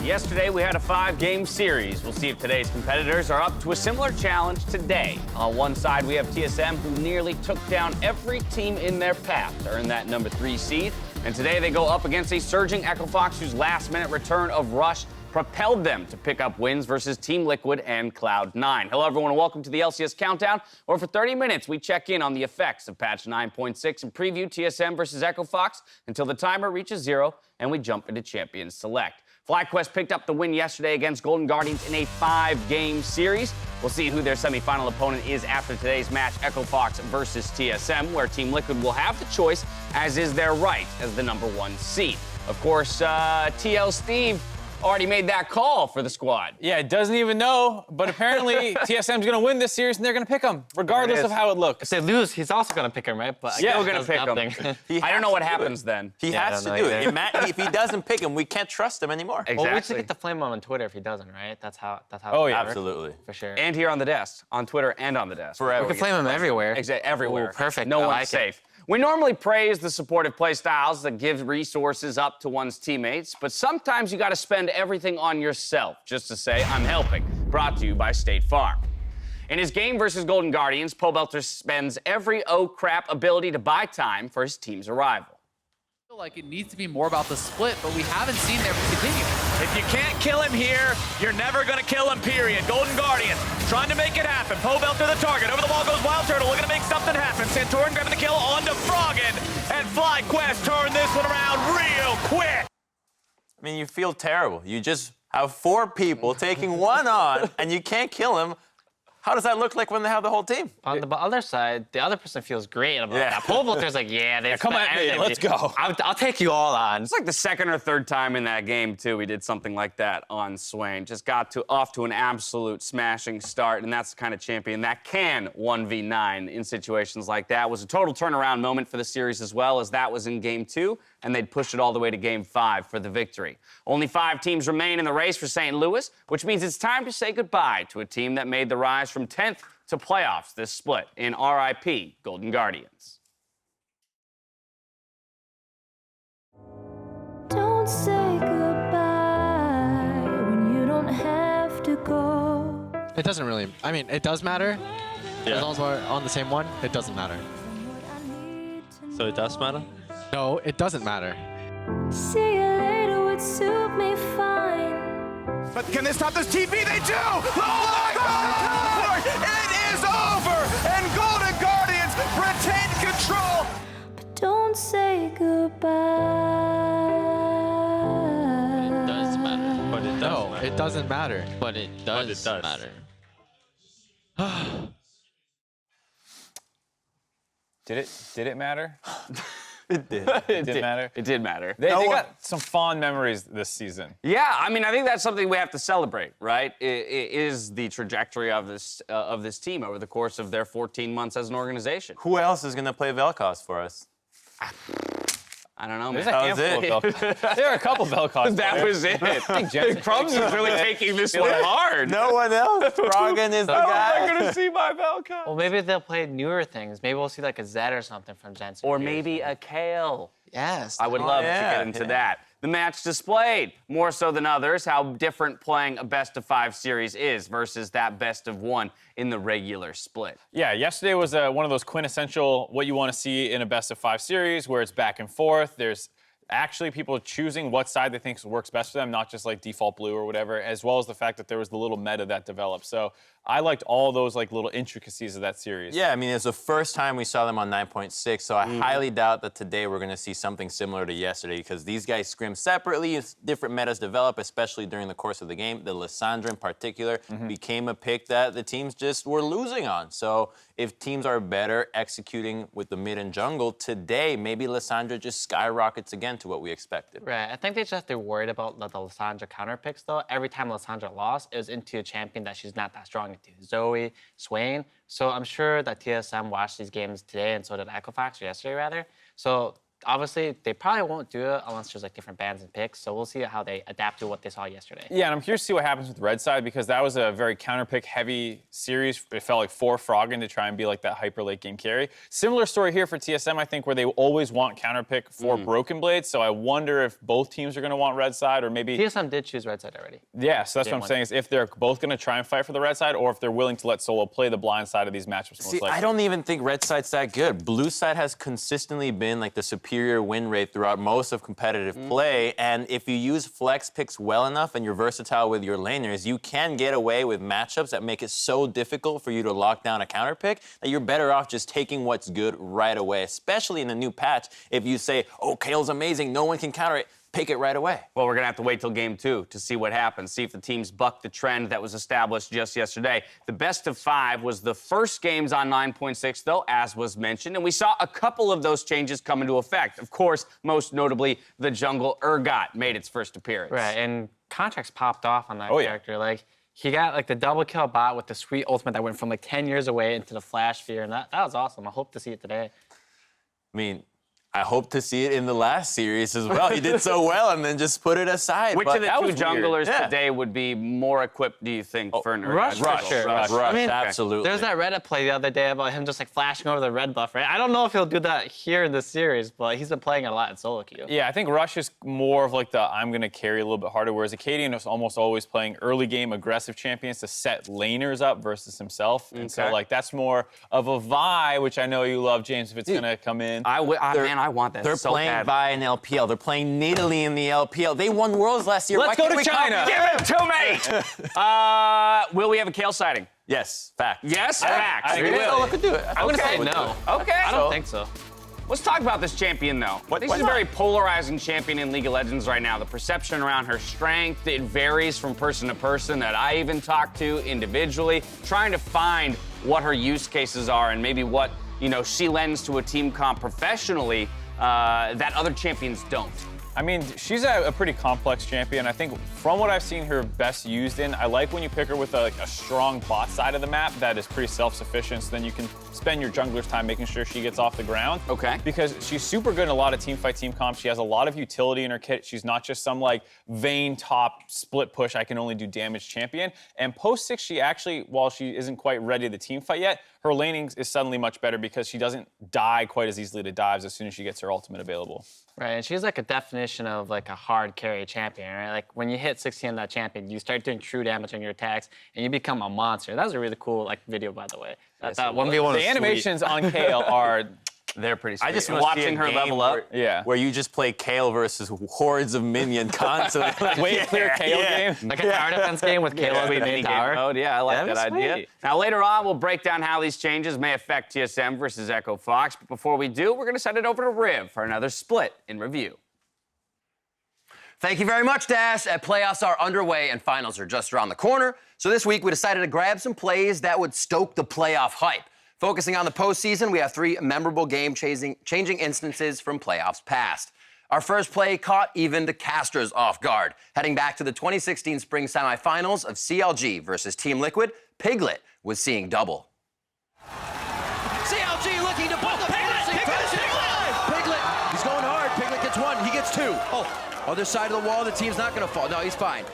Yesterday, we had a 5-game series. We'll see if today's competitors are up to a similar challenge today. On one side, we have TSM, who nearly took down every team in their path to earn that number 3 seed. And today, they go up against a surging Echo Fox, whose last-minute return of Rush propelled them to pick up wins versus Team Liquid and Cloud9. Hello, everyone, and welcome to the LCS Countdown, where for 30 minutes, we check in on the effects of patch 9.6 and preview TSM versus Echo Fox until the timer reaches 0 and we jump into Champions Select. FlyQuest picked up the win yesterday against Golden Guardians in a 5-game series. We'll see who their semifinal opponent is after today's match, Echo Fox versus TSM, where Team Liquid will have the choice, as is their right, as the number 1 seed. Of course, TL Steve already made that call for the squad. Yeah, it doesn't even know, but apparently TSM's going to win this series and they're going to pick him, regardless of how it looks. If they lose, he's also going to pick him, right? But Still going to pick him. I don't know what happens then. He has to do it. If he doesn't pick him, we can't trust him anymore. Exactly. Well, we should get the flame on Twitter if he doesn't, right? That's how. Oh, yeah. Absolutely. For sure. And here on the desk, on Twitter and on the desk. Forever. We can flame him everywhere. Exactly, everywhere. Ooh, perfect. No I one's like safe. We normally praise the supportive play styles that give resources up to one's teammates, but sometimes you got to spend everything on yourself just to say, I'm helping. Brought to you by State Farm. In his game versus Golden Guardians, Pobelter spends every oh-crap ability to buy time for his team's arrival. I feel like it needs to be more about the split, but we haven't seen them continue. If you can't kill him here, you're never going to kill him, period. Golden Guardians trying to make it happen. Pobelter the target. Over the wall goes Wild Turtle, looking to make something happen. Santorin grabbing the kill onto Froggen. And FlyQuest turn this one around real quick. I mean, you feel terrible. You just have 4 people taking one on, and you can't kill him. How does that look like when they have the whole team? On the other side, the other person feels great about that. Pobelter's like, yeah, come at me, let's go. I'll take you all on. It's like the second or third time in that game, too, we did something like that on Swain. Just got off to an absolute smashing start, and that's the kind of champion that can 1v9 in situations like that. It was a total turnaround moment for the series as well, as that was in Game 2, and they'd pushed it all the way to Game 5 for the victory. Only 5 teams remain in the race for St. Louis, which means it's time to say goodbye to a team that made the rise from 10th to playoffs this split in RIP Golden Guardians. Don't say goodbye when you don't have to go. It doesn't really, I mean, it does matter. As long as we're on the same one, it doesn't matter. So it does matter? No, it doesn't matter. See you later would suit me fine. But can they stop this TP? They do! Oh my God! It is over! And Golden Guardians retain control! But don't say goodbye. It does matter. But it does No, matter. it doesn't matter. But it does, matter. Did it matter? It did. It did matter. It did matter. They got some fond memories this season. Yeah, I mean, I think that's something we have to celebrate, right? It is the trajectory of this team over the course of their 14 months as an organization. Who else is going to play Vel'Koz for us? I don't know, There's man. a handful of Vel'Koz. There are a couple Vel'Koz. That was it. Crumbs is really taking this one hard. No one else. Froggen is the guy. I'm gonna see my Vel'Koz. Well, maybe they'll play newer things. Maybe we'll see like a Zed or something from Gen 2. Or maybe a Kale. Yes. I would love to yeah, get into yeah. that. The match displayed, more so than others, how different playing a best-of-5 series is versus that best-of-1 in the regular split. Yeah, yesterday was one of those quintessential what you want to see in a best-of-5 series where it's back and forth. There's actually people choosing what side they think works best for them, not just like default blue or whatever, as well as the fact that there was the little meta that developed. So I liked all those like little intricacies of that series. Yeah, I mean, it's the first time we saw them on 9.6, so I highly doubt that today we're going to see something similar to yesterday because these guys scrim separately as different metas develop, especially during the course of the game. The Lissandra in particular became a pick that the teams just were losing on. So if teams are better executing with the mid and jungle, today maybe Lissandra just skyrockets again to what we expected. Right. I think they just have to be worried about the Lissandra counter picks, though. Every time Lissandra lost, it was into a champion that she's not that strong into. Zoe, Swain. So I'm sure that TSM watched these games today, and so did Echo Fox, or yesterday, rather. So obviously, they probably won't do it unless there's like different bans and picks. So we'll see how they adapt to what they saw yesterday. Yeah, and I'm curious to see what happens with the red side because that was a very counterpick heavy series. It felt like for Froggen to try and be like that hyper late game carry. Similar story here for TSM, I think, where they always want counterpick for Broken Blade. So I wonder if both teams are going to want red side or maybe. TSM did choose red side already. Yeah, so that's what I'm saying is if they're both going to try and fight for the red side or if they're willing to let Solo play the blind side of these matchups. See, I don't even think red side's that good. Blue side has consistently been like the superior win rate throughout most of competitive play, and if you use flex picks well enough and you're versatile with your laners, you can get away with matchups that make it so difficult for you to lock down a counter pick that you're better off just taking what's good right away, especially in a new patch. If you say, oh, Kale's amazing, no one can counter it, pick it right away. Well, we're going to have to wait till game 2 to see what happens, see if the teams buck the trend that was established just yesterday. The best of 5 was the first games on 9.6, though, as was mentioned, and we saw a couple of those changes come into effect. Of course, most notably, the jungle Urgot made its first appearance. Right, and contracts popped off on that character. Like, he got like the double kill bot with the sweet ultimate that went from like 10 years away into the flash fear, and that was awesome. I hope to see it today. I mean, I hope to see it in the last series as well. He did so well and then just put it aside. Which but of the two junglers today would be more equipped, do you think, for an Rush? Rush. I mean, absolutely. There's that Reddit play the other day about him just like flashing over the red buff, right? I don't know if he'll do that here in this series, but he's been playing it a lot in solo queue. Yeah, I think Rush is more of like the I'm going to carry a little bit harder, whereas Acadian is almost always playing early game aggressive champions to set laners up versus himself. And so, like, that's more of a Vi, which I know you love, James, if it's going to come in. Man, I want that. They're so playing Vi in LPL. They're playing Nidalee in the LPL. They won Worlds last year. Let's go to China. Give it to me! Will we have a Kale sighting? Yes, fact. Yes? Fact. I think We will. Solo could do it. I'm going to say no. Okay. I don't think so. Let's talk about this champion, though. This is a very polarizing champion in League of Legends right now. The perception around her strength, it varies from person to person that I even talk to individually, trying to find what her use cases are and maybe what, she lends to a team comp professionally that other champions don't. I mean, she's a pretty complex champion. I think from what I've seen her best used in, I like when you pick her with a strong bot side of the map that is pretty self-sufficient, so then you can spend your jungler's time making sure she gets off the ground. Okay. Because she's super good in a lot of teamfight, team comps. She has a lot of utility in her kit. She's not just some like Vayne top split push, I can only do damage champion. And post 6, she actually, while she isn't quite ready to teamfight yet, her laning is suddenly much better because she doesn't die quite as easily to dives as soon as she gets her ultimate available. Right, and she's like a definition of like a hard carry champion, right? Like when you hit 60 on that champion, you start doing true damage on your attacks, and you become a monster. That was a really cool like video, by the way. That 1v1 The animations on Kale are They're pretty sweet. I just And want to see watching a her game level up. where you just play Kale versus hordes of minion constantly. Like, way clear Kale game. like a tower defense game with Kayla as the main tower. Mode. Yeah, I like That'd that be idea. sweet. Now, later on, we'll break down how these changes may affect TSM versus Echo Fox. But before we do, we're going to send it over to Riv for another split in review. Thank you very much, Dash. Playoffs are underway and finals are just around the corner. So this week, we decided to grab some plays that would stoke the playoff hype. Focusing on the postseason, we have 3 memorable game-changing instances from playoffs past. Our first play caught even the casters off guard. Heading back to the 2016 spring semifinals of CLG versus Team Liquid, Piglet was seeing double. CLG looking to put the Piglet, he's going hard. Piglet gets 1, he gets 2. Oh, other side of the wall, the team's not gonna fall. No, he's fine.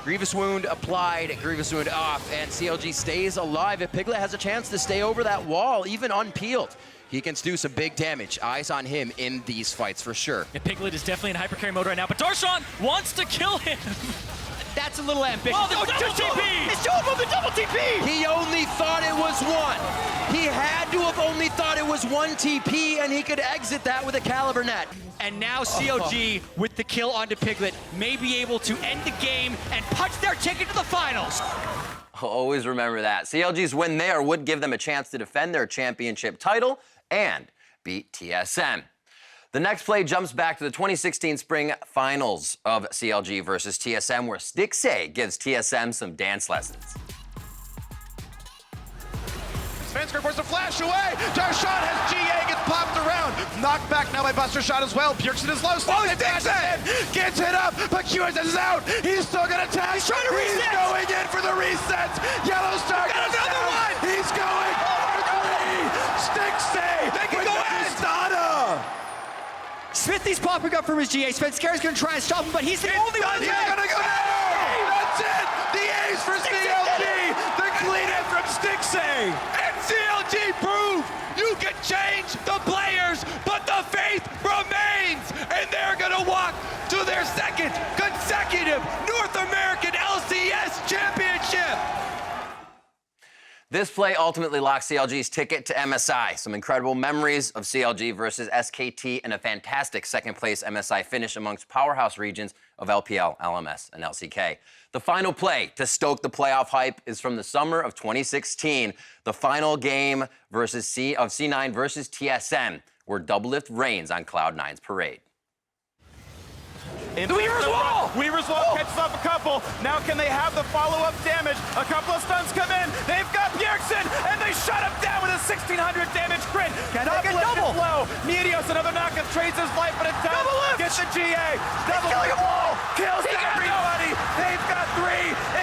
Grievous Wound applied, Grievous Wound off, and CLG stays alive. If Piglet has a chance to stay over that wall, even unpeeled, he can do some big damage. Eyes on him in these fights for sure. And Piglet is definitely in hypercarry mode right now, but Darshan wants to kill him. That's a little ambitious. Oh, the double TP! It's 2 of them, the double TP! He only thought it was 1. He had to have only thought it was 1 TP, and he could exit that with a Caliber net. And now CLG, with the kill onto Piglet, may be able to end the game and punch their ticket to the finals. Always remember that. CLG's win there would give them a chance to defend their championship title and beat TSM. The next play jumps back to the 2016 spring finals of CLG versus TSM, where Stixay gives TSM some dance lessons. Svensker forced a flash away. Darshan has GA, gets popped around. Knocked back now by Buster Shot as well. Bjergsen is low. Gets hit up, but QS is out. He's still gonna tag. He's trying to reset. He's going in for the resets. Yellow Star goes another one. He's going for 3. Stixay. They can go in. Smithy's popping up from his GA. Svenskera's gonna try and stop him, but he's the only one. He's gonna go down! That's it! The ace for CLG! The cleanup from Stixay! And CLG proved you can change the players, but the faith remains! And they're gonna walk to their second consecutive North American LCS championship! This play ultimately locked CLG's ticket to MSI. Some incredible memories of CLG versus SKT and a fantastic second-place MSI finish amongst powerhouse regions of LPL, LMS, and LCK. The final play to stoke the playoff hype is from the summer of 2016, the final game of C9 versus TSM, where Doublelift reigns on Cloud9's parade. The Weaver's Wall! Weaver's Wall catches up a couple. Now can they have the follow-up damage? A couple of stuns come in. They've got Bjergsen, and they shut him down with a 1,600 damage crit. Cannot get double. Low. Meteos, another knockup, trades his life, but it does get the GA. Double killing them all. Kills everybody. They've got 3.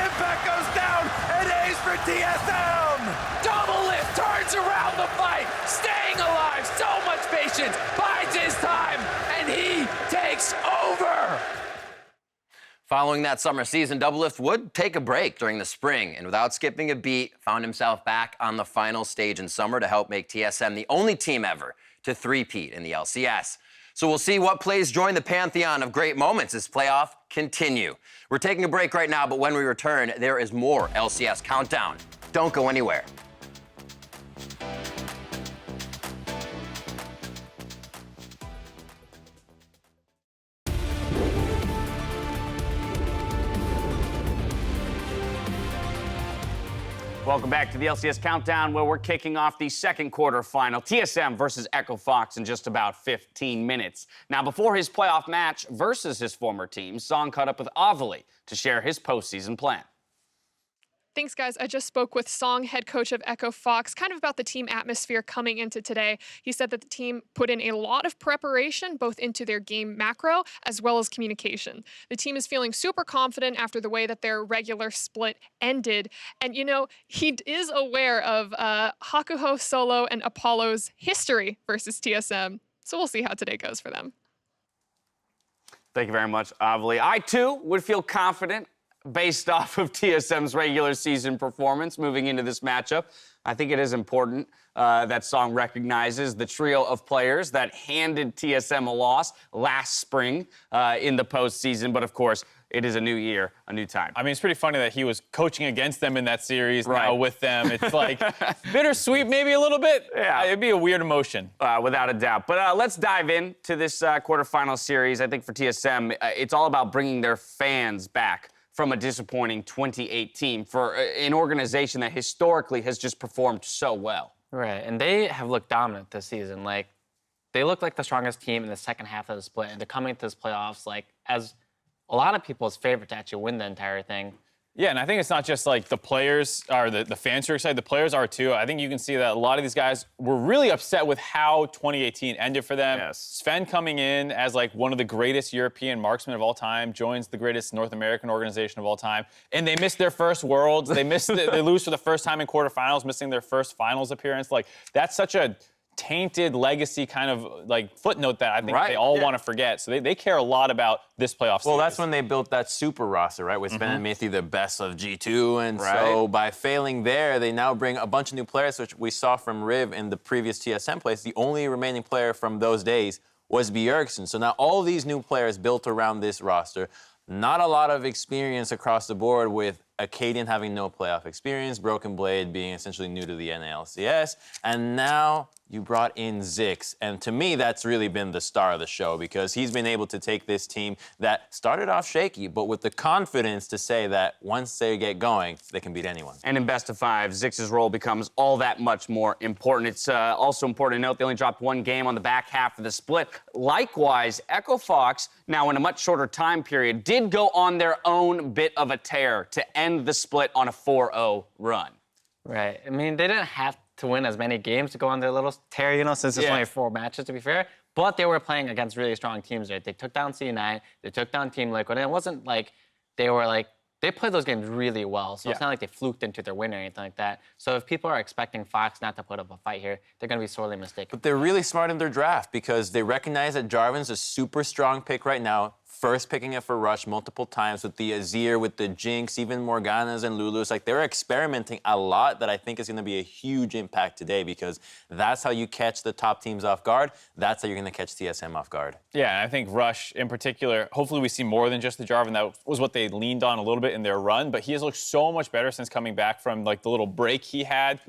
Impact goes down. An ace for TSM. Doublelift turns around the fight, staying alive, so much patience, bides his time, and he takes over. Following that summer season, Doublelift would take a break during the spring, and without skipping a beat, found himself back on the final stage in summer to help make TSM the only team ever to three-peat in the LCS. So we'll see what plays join the pantheon of great moments as playoff continue. We're taking a break right now, but when we return, there is more LCS Countdown. Don't go anywhere. Welcome back to the LCS Countdown, where we're kicking off the second quarterfinal. TSM versus Echo Fox in just about 15 minutes. Now, before his playoff match versus his former team, Song caught up with Avali to share his postseason plan. Thanks, guys. I just spoke with Song, head coach of Echo Fox, kind of about the team atmosphere coming into today. He said that the team put in a lot of preparation, both into their game macro as well as communication. The team is feeling super confident after the way that their regular split ended. And, you know, he is aware of Hakuho, Solo, and Apollo's history versus TSM. So we'll see how today goes for them. Thank you very much, Avali. I, too, would feel confident based off of TSM's regular season performance moving into this matchup. I think it is important that Song recognizes the trio of players that handed TSM a loss last spring in the postseason. But, of course, it is a new year, a new time. I mean, it's pretty funny that he was coaching against them in that series, now with them. It's like bittersweet, maybe a little bit. Yeah. It'd be a weird emotion. Without a doubt. But let's dive into this quarterfinal series. I think for TSM, it's all about bringing their fans back from a disappointing 2018 for an organization that historically has just performed so well. Right, and they have looked dominant this season. Like, they look like the strongest team in the second half of the split, and they're coming into this playoffs, like, as a lot of people's favorite to actually win the entire thing. Yeah, and I think it's not just like the players or the fans who are excited. The players are too. I think you can see that a lot of these guys were really upset with how 2018 ended for them. Yes. Sven coming in as like one of the greatest European marksmen of all time, joins the greatest North American organization of all time, and they missed their first Worlds. They they lose for the first time in quarterfinals, missing their first finals appearance. Like, that's such a tainted legacy kind of like footnote that I think they all want to forget. So they care a lot about this playoff series. Well, that's when they built that super roster, right? With Sven and Mithy, the best of G2. And so by failing there, they now bring a bunch of new players, which we saw from Riv in the previous TSM plays. The only remaining player from those days was Bjergsen. So now all these new players built around this roster. Not a lot of experience across the board, with Acadian having no playoff experience, Broken Blade being essentially new to the NLCS, and now you brought in Zix. And to me, that's really been the star of the show, because he's been able to take this team that started off shaky, but with the confidence to say that once they get going, they can beat anyone. And in best of five, Zix's role becomes all that much more important. It's also important to note they only dropped one game on the back half of the split. Likewise, Echo Fox, now in a much shorter time period, did go on their own bit of a tear to end the split on a 4-0 run. Right. I mean, they didn't have to win as many games to go on their little tear, you know, since it's only 4 matches, to be fair. But they were playing against really strong teams, right? They took down C9, they took down Team Liquid, and it wasn't like they were like they play those games really well. So it's not like they fluked into their win or anything like that. So if people are expecting Fox not to put up a fight here, they're going to be sorely mistaken. But they're really smart in their draft because they recognize that Jarvan's a super strong pick right now. First picking it for Rush multiple times with the Azir, with the Jinx, even Morganas and Lulus. Like, they're experimenting a lot that I think is going to be a huge impact today because that's how you catch the top teams off guard. That's how you're going to catch TSM off guard. Yeah, and I think Rush in particular, hopefully we see more than just the Jarvan. That was what they leaned on a little bit in their run, but he has looked so much better since coming back from like the little break he had.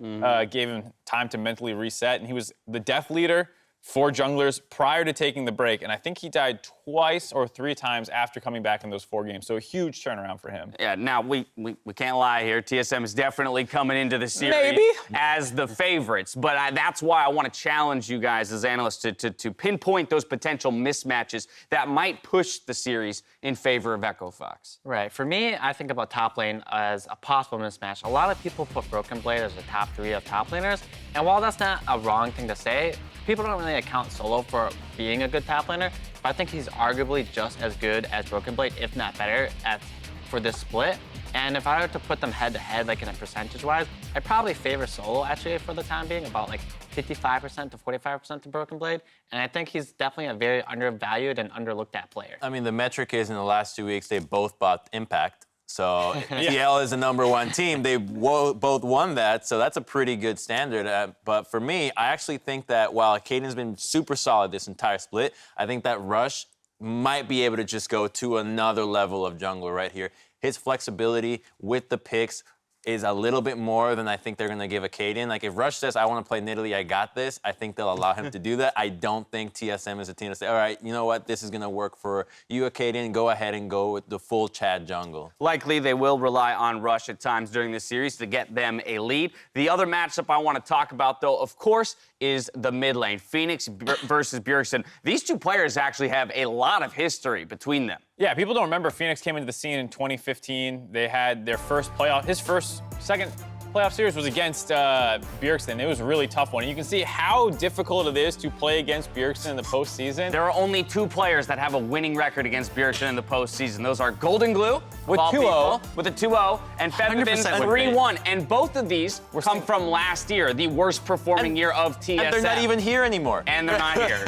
Gave him time to mentally reset, and he was the death leader for junglers prior to taking the break, and I think he died twice or 3 times after coming back in those 4 games, so a huge turnaround for him. Yeah, now we can't lie here. TSM is definitely coming into the series as the favorites, but that's why I want to challenge you guys as analysts to pinpoint those potential mismatches that might push the series in favor of Echo Fox. Right. For me, I think about top lane as a possible mismatch. A lot of people put Broken Blade as the top 3 of top laners, and while that's not a wrong thing to say, people don't really account Solo for being a good top laner, but I think he's arguably just as good as Broken Blade, if not better, for this split. And if I were to put them head-to-head, like in a percentage-wise, I'd probably favor Solo, actually, for the time being, about like 55% to 45% to Broken Blade. And I think he's definitely a very undervalued and underlooked-at player. I mean, the metric is in the last 2 weeks, they both bought Impact. So TL is the #1 team. They both won that, so that's a pretty good standard. But for me, I actually think that while Caden's been super solid this entire split, I think that Rush might be able to just go to another level of jungler right here. His flexibility with the picks is a little bit more than I think they're going to give a Caden. Like, if Rush says, I want to play Nidalee, I got this, I think they'll allow him to do that. I don't think TSM is a team to say, all right, you know what, this is going to work for you, Caden, go ahead and go with the full Chad jungle. Likely they will rely on Rush at times during this series to get them a lead. The other matchup I want to talk about, though, of course, is the mid lane, Phoenix versus Bjergsen. These 2 players actually have a lot of history between them. Yeah, people don't remember Phoenix came into the scene in 2015. They had their first playoff, second playoff series was against Bjergsen. It was a really tough one. And you can see how difficult it is to play against Bjergsen in the postseason. There are only 2 players that have a winning record against Bjergsen in the postseason. Those are Golden Glue with 2-0, with a 2-0, and Featherfin's 3-1. And both of these come from last year, the worst performing year of TSM. And they're not even here anymore. And they're not here.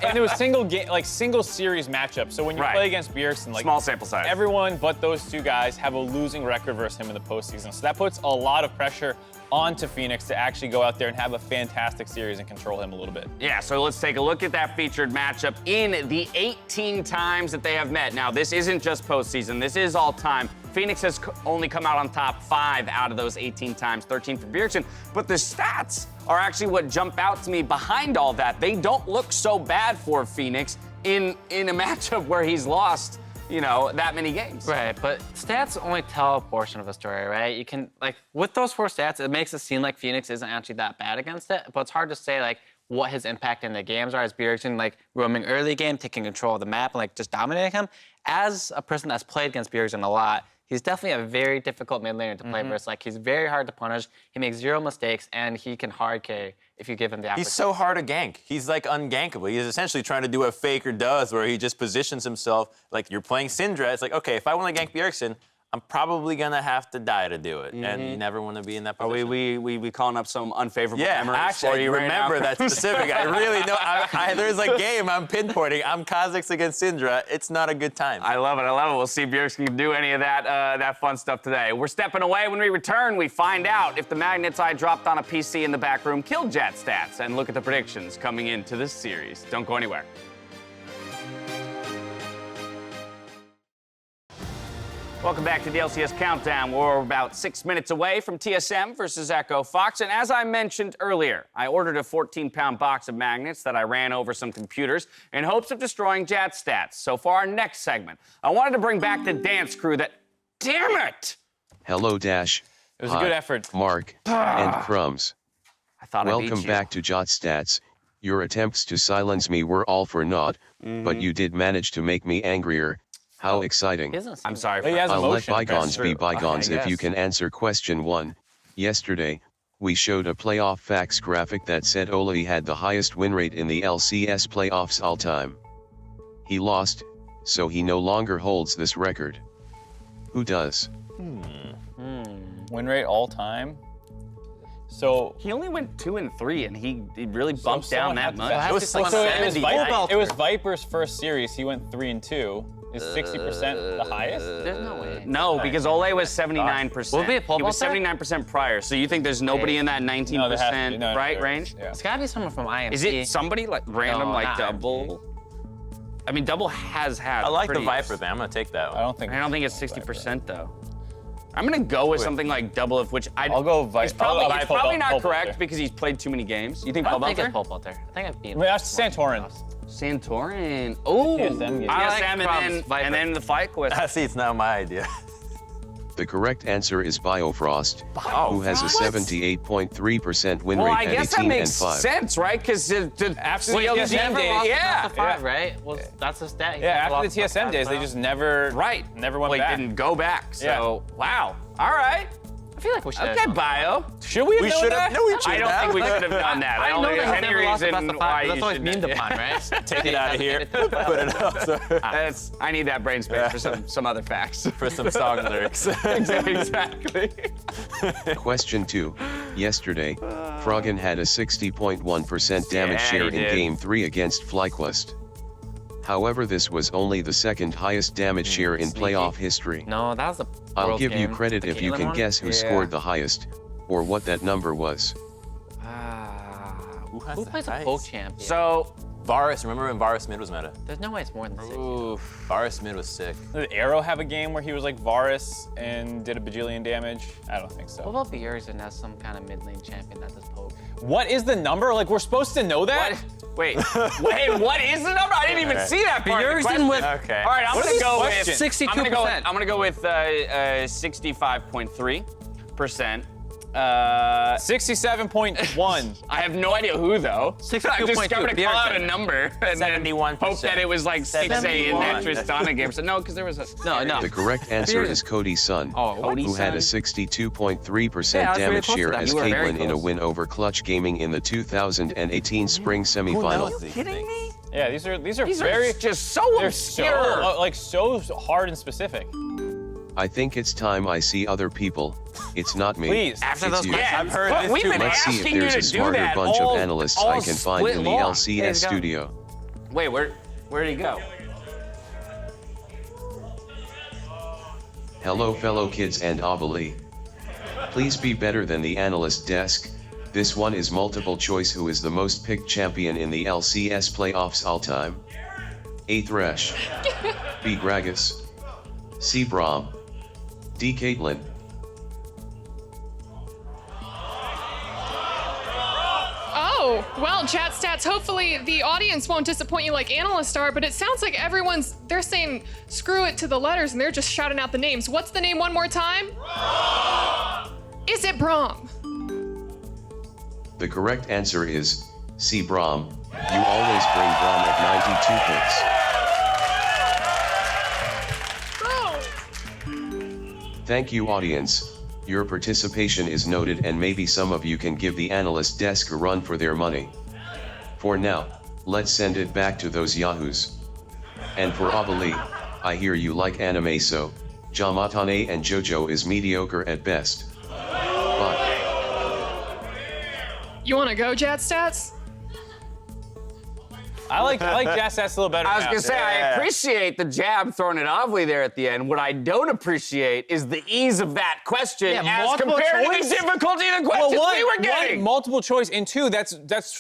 And it was single series matchup. So when you play against Bjergsen, like small sample size, everyone but those 2 guys have a losing record versus him in the postseason. So that puts a lot of pressure onto Phoenix to actually go out there and have a fantastic series and control him a little bit. Yeah, so let's take a look at that featured matchup in the 18 times that they have met. Now, this isn't just postseason. This is all time. Phoenix has only come out on top 5 out of those 18 times, 13 for Bjergsen. But the stats are actually what jump out to me behind all that. They don't look so bad for Phoenix in a matchup where he's lost, you know, that many games. Right, but stats only tell a portion of the story, right? You can, like, with those 4 stats, it makes it seem like Phoenix isn't actually that bad against it, but it's hard to say, like, what his impact in the games are as Bjergsen, like, roaming early game, taking control of the map, and, like, just dominating him. As a person that's played against Bjergsen a lot, he's definitely a very difficult mid laner to play versus. Like, he's very hard to punish. He makes 0 mistakes, and he can hard carry if you give him the opportunity. He's so hard to gank. He's like ungankable. He's essentially trying to do what Faker does, where he just positions himself like you're playing Syndra. It's like, okay, if I want to gank Bjergsen, I'm probably gonna have to die to do it, and you never want to be in that position. We calling up some unfavorable memories actually, for you right now. remember that specific. I really know. There's a game I'm pinpointing. I'm Kha'Zix against Syndra. It's not a good time. I love it. I love it. We'll see if Bjergsen can do any of that fun stuff today. We're stepping away. When we return, we find out if the magnets I dropped on a PC in the back room killed Jet Stats, and look at the predictions coming into this series. Don't go anywhere. Welcome back to the LCS Countdown. We're about 6 minutes away from TSM versus Echo Fox. And as I mentioned earlier, I ordered a 14-pound box of magnets that I ran over some computers in hopes of destroying Jet Stats. So for our next segment, I wanted to bring back the dance crew that... Damn it! Hello, Dash. It was a good effort. Mark and Crumbs. I thought Welcome back to Jot Stats. Your attempts to silence me were all for naught, but you did manage to make me angrier. How exciting. I'm sorry. I'll let bygones be bygones if you can answer question 1. Yesterday, we showed a playoff facts graphic that said Oli had the highest win rate in the LCS playoffs all time. He lost, so he no longer holds this record. Who does? Win rate all time. So he only went 2 and 3, and he really bumped down that much. It was Viper's first series. He went 3 and 2. Is 60% the highest? There's no way. No, because Ole was 79%. Will it be a pole He was vaulter? 79% prior. So you think there's nobody in that 19% right range? Yeah. It's gotta be someone from IMC. Is it somebody like random, No, like not Double? I mean, Double has had. I like the pretty- Viper thing. I'm gonna take that one. I don't think it's 60% though. I'm gonna go with something like Double, of which I'll go Viper. It's probably not Pole correct vaulter. because he's played too many games. You think I Pole think it's vaulter? pole vaulter. I think I've beaten. Wait, that's Santorin. Santorin. Oh, TSM game. I like TSM and then the fight quest. See, it's not my idea. The correct answer is Biofrost, who has a 78.3% win Well, rate I at guess that 18 makes and 5. sense, right? Because After the Well, TSM days, yeah, 5, right? Well, that's a stat. yeah, after the TSM days, they just never never went back. Didn't go back. So wow. All right. I feel like we should. Okay, Bio. Should we have known that? No, we should I don't think we should have done that. I don't think there's any reason why That's you always should. memed upon, right? Take it out of here. Put it up I need that brain space for some other facts. for some song lyrics. Exactly. Question 2. Yesterday, Froggen had a 60.1% damage Yeah, share he in did. Game 3 against FlyQuest. However, this was only the second highest damage share in playoff history. No, that was the. I'll World give you game. credit The if you Caitlyn can one? guess who scored the highest, or what that number was. Who plays a poke champion? So Varus, remember when Varus mid was meta? There's no way it's more than 60. Varus mid was sick. Did Arrow have a game where he was like Varus and did a bajillion damage? I don't think What so. about Bjergsen as some kind of mid lane champion that does poke? What is the number? Like, we're supposed to know that? wait, what is the number? I didn't even see that part. of the Bjergsen with Okay. All right, I'm gonna go with 62%. I'm gonna go with 65.3%. 67.1. I have no idea who though. 62.2, I'm just gonna call out a Bjergsen. number and then 71%. hope that it was like 6A in that 71. Tristana game. So no, because there was a No. The correct answer is Cody's son, who had a 62.3% Yeah, I was really damage close to share that. as You were very Caitlyn in a close. win over Clutch Gaming in the 2018 Spring Semifinal. kidding me? Yeah, these are These very are just so they're obscure. so hard and specific. I think it's time I see other people. It's not me. Please. After it's those you. questions. I've heard But this we've too been much. Let's see if asking you there's to a do smarter that bunch all- of analysts all I can find split in the long. LCS There you go. studio. Wait, where'd he go? Hello fellow kids and Avali. Please be better than the analyst desk. This one is multiple choice. Who is the most picked champion in the LCS playoffs all time? A Thresh, B Gragas, C Braum, D Caitlyn. Oh, well, chat stats, hopefully the audience won't disappoint you like analysts are, but it sounds like they're saying screw it to the letters and they're just shouting out the names. What's the name one more time? Braum! Is it Braum? The correct answer is C Braum. You always bring Braum at 92 picks. Thank you audience. Your participation is noted and maybe some of you can give the analyst desk a run for their money. For now, let's send it back to those yahoos. And for Avali, I hear you like anime, so Jamatane and JoJo is mediocre at best. But You want to go, chat stats? I like Jazz Stats a little better. I was now. gonna say, I appreciate the jab thrown at Ovely there at the end. What I don't appreciate is the ease of that question as multiple compared to choice? the difficulty of the questions we were getting. One, multiple choice, and two, that's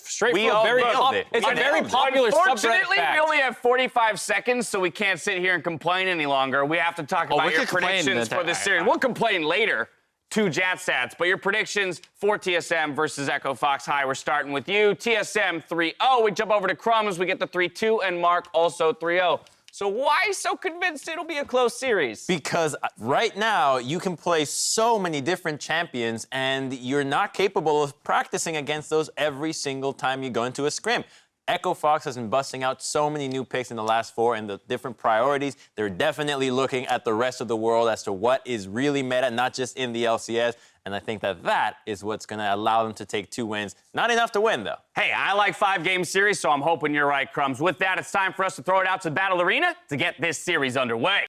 straightforward. all Very nailed it. it's a We very nailed it. popular subreddit Unfortunately, fact. we only have 45 seconds, so we can't sit here and complain any longer. We have to talk about we your could complain predictions the for this entire- series. We'll complain later to Jat Stats, but your predictions for TSM versus Echo Fox High. We're starting with you. TSM 3-0. We jump over to Crumbs. We get the 3-2, and Mark also 3-0. So why so convinced it'll be a close series? Because right now, you can play so many different champions, and you're not capable of practicing against those every single time you go into a scrim. Echo Fox has been busting out so many new picks in the last 4 and the different priorities. They're definitely looking at the rest of the world as to what is really meta, not just in the LCS. And I think that is what's going to allow them to take 2 wins. Not enough to win, though. Hey, I like 5-game series, so I'm hoping you're right, Crumbs. With that, it's time for us to throw it out to the Battle Arena to get this series underway.